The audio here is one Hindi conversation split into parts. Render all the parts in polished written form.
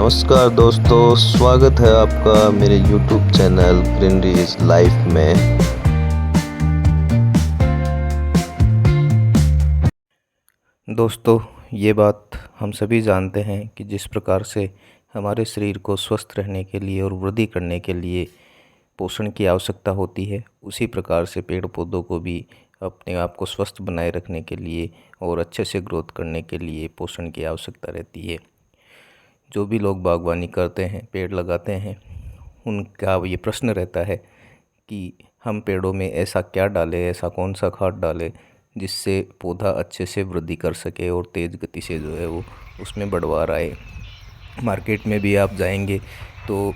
नमस्कार दोस्तों, स्वागत है आपका मेरे YouTube channel greenery is life में। दोस्तों, ये बात हम सभी जानते हैं कि जिस प्रकार से हमारे शरीर को स्वस्थ रहने के लिए और वृद्धि करने के लिए पोषण की आवश्यकता होती है, उसी प्रकार से पेड़ पौधों को भी अपने आप को स्वस्थ बनाए रखने के लिए और अच्छे से ग्रोथ करने के लिए पोषण की आवश्यकता रहती है। जो भी लोग बागवानी करते हैं, पेड़ लगाते हैं, उनका ये प्रश्न रहता है कि हम पेड़ों में ऐसा क्या डालें, ऐसा कौन सा खाद डालें जिससे पौधा अच्छे से वृद्धि कर सके और तेज़ गति से जो है वो उसमें बढ़वार आए। मार्केट में भी आप जाएंगे तो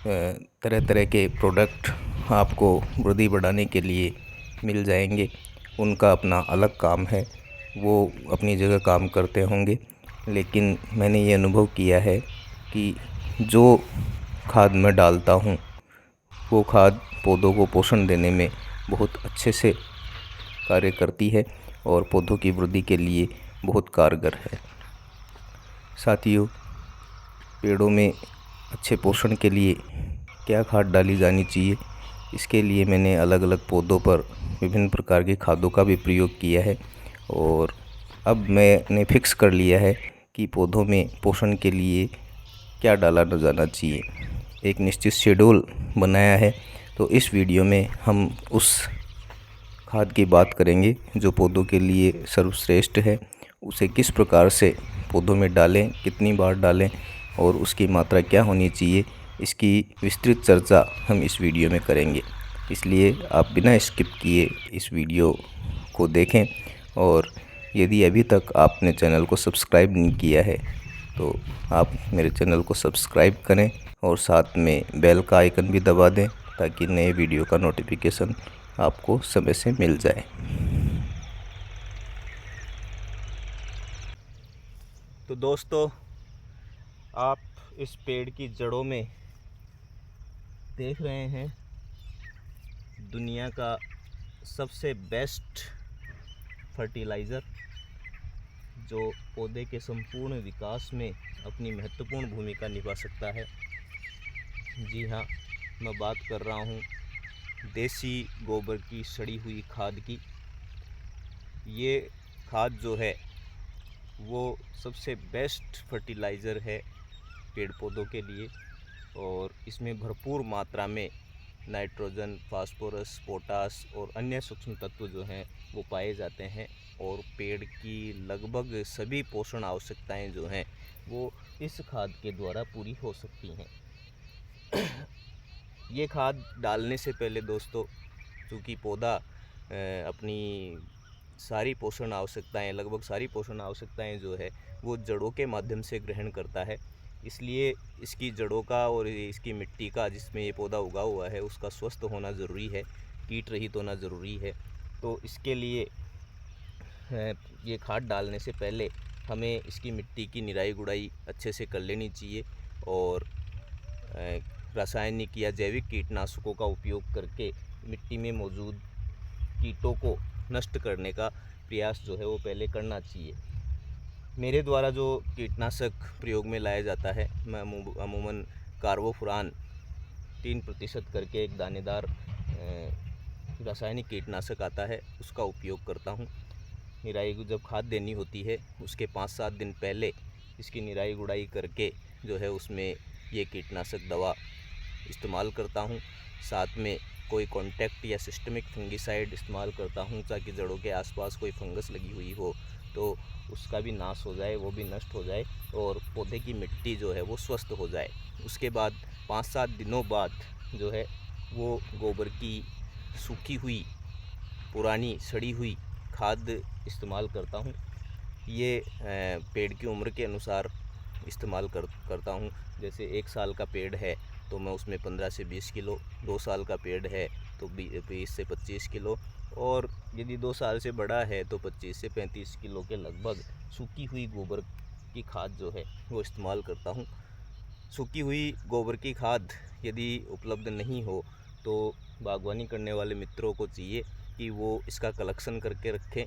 तरह तरह के प्रोडक्ट आपको वृद्धि बढ़ाने के लिए मिल जाएंगे। उनका अपना अलग काम है, वो अपनी जगह काम करते होंगे, लेकिन मैंने ये अनुभव किया है कि जो खाद मैं डालता हूँ वो खाद पौधों को पोषण देने में बहुत अच्छे से कार्य करती है और पौधों की वृद्धि के लिए बहुत कारगर है। साथियों, पेड़ों में अच्छे पोषण के लिए क्या खाद डाली जानी चाहिए, इसके लिए मैंने अलग अलग पौधों पर विभिन्न प्रकार की खादों का भी प्रयोग किया है और अब मैंने फिक्स कर लिया है कि पौधों में पोषण के लिए क्या डाला न जाना चाहिए। एक निश्चित शेड्यूल बनाया है, तो इस वीडियो में हम उस खाद की बात करेंगे जो पौधों के लिए सर्वश्रेष्ठ है। उसे किस प्रकार से पौधों में डालें, कितनी बार डालें और उसकी मात्रा क्या होनी चाहिए, इसकी विस्तृत चर्चा हम इस वीडियो में करेंगे। इसलिए आप बिना स्किप किए इस वीडियो को देखें और यदि अभी तक आपने चैनल को सब्सक्राइब नहीं किया है तो आप मेरे चैनल को सब्सक्राइब करें और साथ में बेल का आइकन भी दबा दें ताकि नए वीडियो का नोटिफिकेशन आपको समय से मिल जाए। तो दोस्तों, आप इस पेड़ की जड़ों में देख रहे हैं दुनिया का सबसे बेस्ट फर्टिलाइज़र जो पौधे के संपूर्ण विकास में अपनी महत्वपूर्ण भूमिका निभा सकता है। जी हाँ, मैं बात कर रहा हूँ देसी गोबर की सड़ी हुई खाद की। ये खाद जो है वो सबसे बेस्ट फर्टिलाइज़र है पेड़ पौधों के लिए और इसमें भरपूर मात्रा में नाइट्रोजन, फास्फोरस, पोटास और अन्य सूक्ष्म तत्व जो हैं वो पाए जाते हैं और पेड़ की लगभग सभी पोषण आवश्यकताएं जो हैं वो इस खाद के द्वारा पूरी हो सकती हैं। ये खाद डालने से पहले दोस्तों, चूँकि पौधा अपनी सारी पोषण आवश्यकताएं, लगभग सारी पोषण आवश्यकताएं जो है वो जड़ों के माध्यम से ग्रहण करता है, इसलिए इसकी जड़ों का और इसकी मिट्टी का जिसमें ये पौधा उगा हुआ है उसका स्वस्थ होना ज़रूरी है, कीट रहित होना ज़रूरी है। तो इसके लिए ये खाद डालने से पहले हमें इसकी मिट्टी की निराई गुड़ाई अच्छे से कर लेनी चाहिए और रासायनिक या जैविक कीटनाशकों का उपयोग करके मिट्टी में मौजूद कीटों को नष्ट करने का प्रयास जो है वो पहले करना चाहिए। मेरे द्वारा जो कीटनाशक प्रयोग में लाया जाता है, मैं अमूमन कार्बोफुरान 3% करके एक दानेदार रासायनिक कीटनाशक आता है, उसका उपयोग करता हूँ। निराई जब खाद देनी होती है उसके 5-7 दिन पहले इसकी निराई गुड़ाई करके जो है उसमें ये कीटनाशक दवा इस्तेमाल करता हूँ। साथ में कोई कॉन्टैक्ट या सिस्टमिक फंगिसाइड इस्तेमाल करता हूँ ताकि जड़ों के आसपास कोई फंगस लगी हुई हो तो उसका भी नाश हो जाए, वो भी नष्ट हो जाए और पौधे की मिट्टी जो है वो स्वस्थ हो जाए। उसके बाद 5-7 दिनों बाद जो है वो गोबर की सूखी हुई पुरानी सड़ी हुई खाद इस्तेमाल करता हूँ। ये पेड़ की उम्र के अनुसार इस्तेमाल करता हूँ। जैसे 1 साल का पेड़ है तो मैं उसमें 15 से 20 किलो, 2 साल का पेड़ है तो 20 से 25 किलो और यदि 2 साल से बड़ा है तो 25 से 35 किलो के लगभग सूखी हुई गोबर की खाद जो है वो इस्तेमाल करता हूँ। सूखी हुई गोबर की खाद यदि उपलब्ध नहीं हो तो बागवानी करने वाले मित्रों को चाहिए कि वो इसका कलेक्शन करके रखें,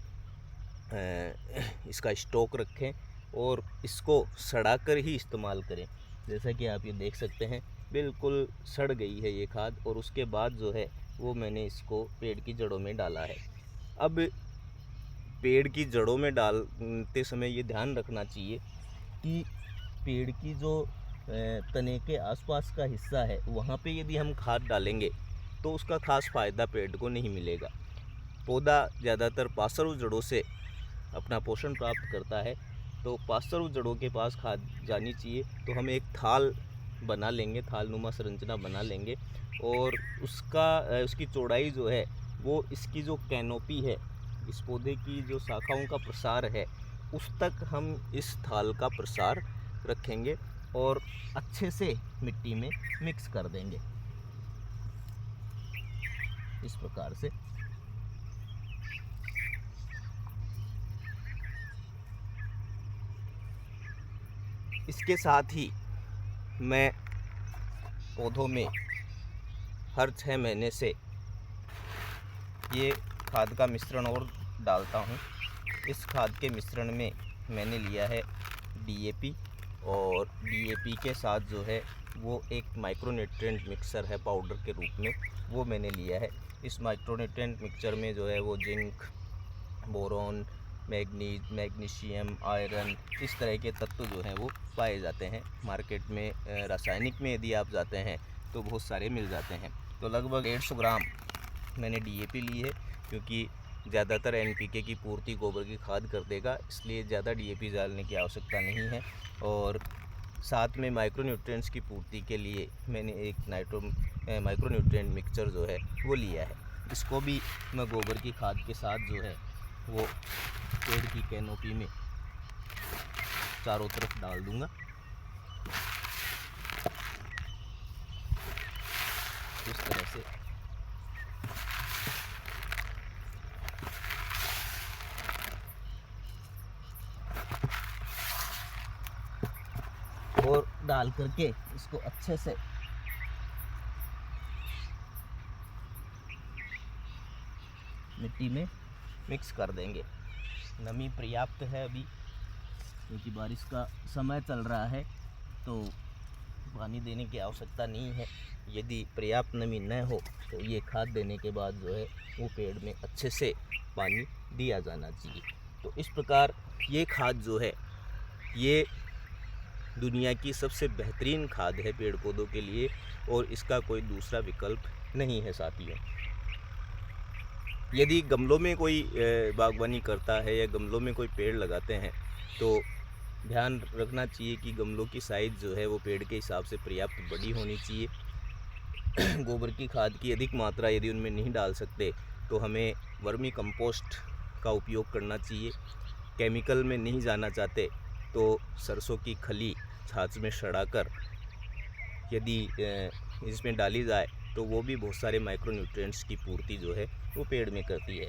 इसका स्टॉक रखें और इसको सड़ाकर ही इस्तेमाल करें। जैसा कि आप ये देख सकते हैं बिल्कुल सड़ गई है ये खाद। और उसके बाद जो है वो मैंने इसको पेड़ की जड़ों में डाला है। अब पेड़ की जड़ों में डालते समय ये ध्यान रखना चाहिए कि पेड़ की जो तने के आसपास का हिस्सा है वहाँ पे यदि हम खाद डालेंगे तो उसका खास फ़ायदा पेड़ को नहीं मिलेगा। पौधा ज़्यादातर पार्श्व जड़ों से अपना पोषण प्राप्त करता है, तो पार्श्व जड़ों के पास खाद जानी चाहिए। तो हम एक थाल बना लेंगे, थाल नुमा संरचना बना लेंगे और उसकी चौड़ाई जो है वो इसकी जो कैनोपी है, इस पौधे की जो शाखाओं का प्रसार है, उस तक हम इस थाल का प्रसार रखेंगे और अच्छे से मिट्टी में मिक्स कर देंगे इस प्रकार से। इसके साथ ही मैं पौधों में हर 6 महीने से ये खाद का मिश्रण और डालता हूँ। इस खाद के मिश्रण में मैंने लिया है डीएपी, और डीएपी के साथ जो है वो एक माइक्रोन्यूट्रिएंट मिक्सर है पाउडर के रूप में, वो मैंने लिया है। इस माइक्रोन्यूट्रिएंट मिक्सचर में जो है वो जिंक, बोरॉन, मैग्नीशियम, आयरन, इस तरह के तत्व जो हैं वो पाए जाते हैं। मार्केट में रासायनिक में यदि आप जाते हैं तो बहुत सारे मिल जाते हैं। तो लगभग 150 ग्राम मैंने डीएपी ली है, क्योंकि ज़्यादातर एनपीके की पूर्ति गोबर की खाद कर देगा, इसलिए ज़्यादा डीएपी डालने की आवश्यकता नहीं है। और साथ में माइक्रोन्यूट्रिएंट्स की पूर्ति के लिए मैंने एक माइक्रोन्यूट्रिएंट मिक्सचर जो है वो लिया है। इसको भी मैं गोबर की खाद के साथ जो है वो पेड़ की कैनोपी में चारों तरफ डाल दूंगा इस तरह से। और डाल करके इसको अच्छे से मिट्टी में मिक्स कर देंगे। नमी पर्याप्त है अभी, क्योंकि बारिश का समय चल रहा है, तो पानी देने की आवश्यकता नहीं है। यदि पर्याप्त नमी न हो तो ये खाद देने के बाद जो है वो पेड़ में अच्छे से पानी दिया जाना चाहिए। तो इस प्रकार ये खाद जो है ये दुनिया की सबसे बेहतरीन खाद है पेड़ पौधों के लिए, और इसका कोई दूसरा विकल्प नहीं है साथियों। यदि गमलों में कोई बागवानी करता है या गमलों में कोई पेड़ लगाते हैं तो ध्यान रखना चाहिए कि गमलों की साइज़ जो है वो पेड़ के हिसाब से पर्याप्त बड़ी होनी चाहिए। गोबर की खाद की अधिक मात्रा यदि उनमें नहीं डाल सकते तो हमें वर्मी कंपोस्ट का उपयोग करना चाहिए। केमिकल में नहीं जाना चाहते तो सरसों की खली छाछ में सड़ाकर यदि इसमें डाली जाए तो वो भी बहुत सारे माइक्रोन्यूट्रिएंट्स की पूर्ति जो है वो पेड़ में करती है।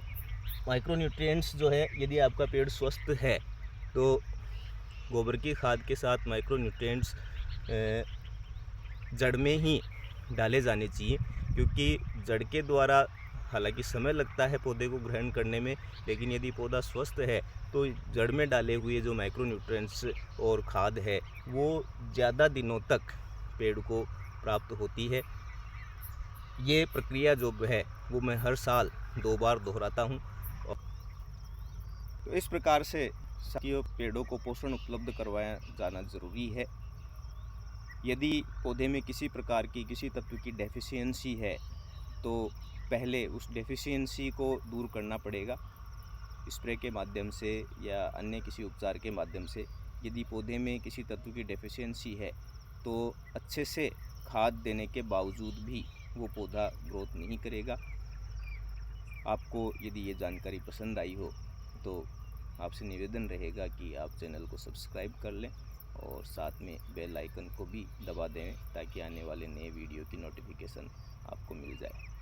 माइक्रोन्यूट्रिएंट्स जो है, यदि आपका पेड़ स्वस्थ है तो गोबर की खाद के साथ माइक्रोन्यूट्रिएंट्स जड़ में ही डाले जाने चाहिए, क्योंकि जड़ के द्वारा हालांकि समय लगता है पौधे को ग्रहण करने में, लेकिन यदि पौधा स्वस्थ है तो जड़ में डाले हुए जो माइक्रोन्यूट्रिएंट्स और खाद है वो ज़्यादा दिनों तक पेड़ को प्राप्त होती है। ये प्रक्रिया जो है वो मैं हर साल 2 बार दोहराता हूँ। तो इस प्रकार से साथियों पेड़ों को पोषण उपलब्ध करवाया जाना ज़रूरी है। यदि पौधे में किसी प्रकार की किसी तत्व की डेफिशिएंसी है तो पहले उस डेफिशिएंसी को दूर करना पड़ेगा स्प्रे के माध्यम से या अन्य किसी उपचार के माध्यम से। यदि पौधे में किसी तत्व की डेफिशिएंसी है तो अच्छे से खाद देने के बावजूद भी वो पौधा ग्रोथ नहीं करेगा। आपको यदि ये जानकारी पसंद आई हो तो आपसे निवेदन रहेगा कि आप चैनल को सब्सक्राइब कर लें और साथ में बेल आइकन को भी दबा दें ताकि आने वाले नए वीडियो की नोटिफिकेशन आपको मिल जाए।